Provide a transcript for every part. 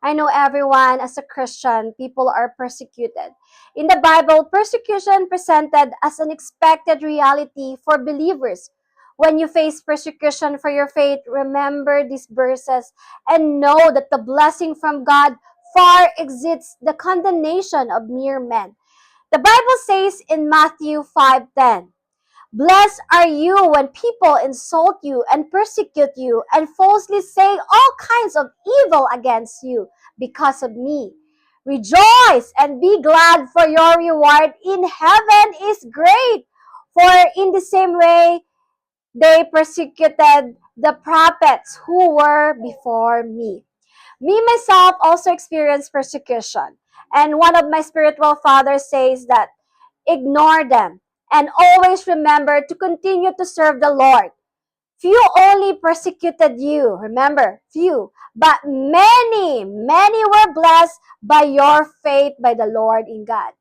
I know everyone, as a Christian, people are persecuted. In the Bible, persecution presented as an expected reality for believers. When you face persecution for your faith, remember these verses and know that the blessing from God far exceeds the condemnation of mere men. The Bible says in Matthew 5:10, "Blessed are you when people insult you and persecute you and falsely say all kinds of evil against you because of me. Rejoice and be glad, for your reward in heaven is great. For in the same way they persecuted the prophets who were before me." Me myself also experienced persecution. And one of my spiritual fathers says that ignore them and always remember to continue to serve the Lord. Few only persecuted you, remember, few, but many were blessed by your faith by the Lord in God.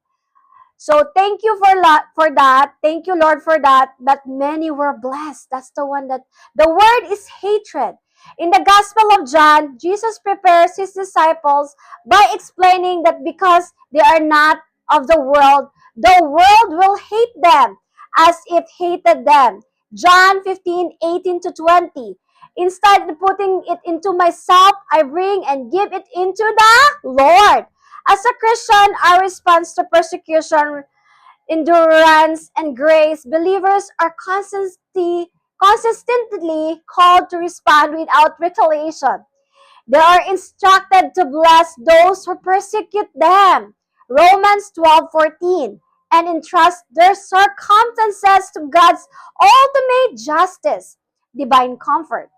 So thank you for that. Thank you, Lord, for that. But many were blessed. That's the one that the word is hatred. In the Gospel of John, Jesus prepares his disciples by explaining that because they are not of the world will hate them as it hated them. John 15:18 to 20. Instead of putting it into myself, I bring and give it into the Lord. As a Christian, our response to persecution, endurance, and grace, believers are consistently called to respond without retaliation. They are instructed to bless those who persecute them. Romans 12:14, and entrust their circumstances to God's ultimate justice, divine comfort.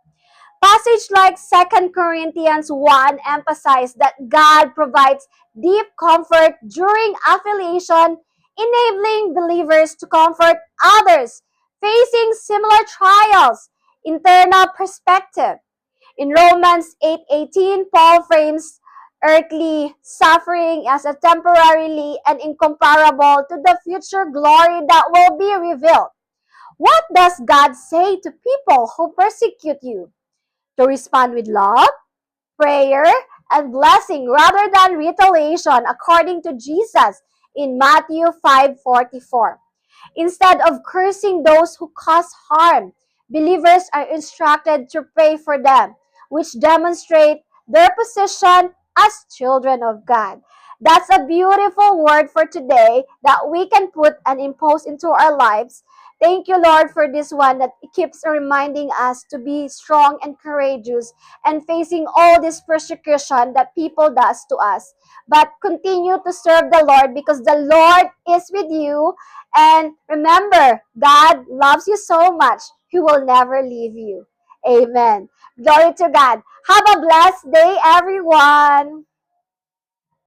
Passage like 2 Corinthians 1 emphasize that God provides deep comfort during affliction, enabling believers to comfort others facing similar trials. Internal perspective. In Romans 8:18, Paul frames earthly suffering as a temporarily and incomparable to the future glory that will be revealed. What does God say to people who persecute you? To respond with love, prayer, and blessing rather than retaliation, according to Jesus in Matthew 5:44. Instead of cursing those who cause harm, believers are instructed to pray for them, which demonstrate their position as children of God. That's a beautiful word for today that we can put and impose into our lives. Thank you, Lord, for this one that keeps reminding us to be strong and courageous and facing all this persecution that people does to us. But continue to serve the Lord because the Lord is with you. And remember, God loves you so much, He will never leave you. Amen. Glory to God. Have a blessed day, everyone.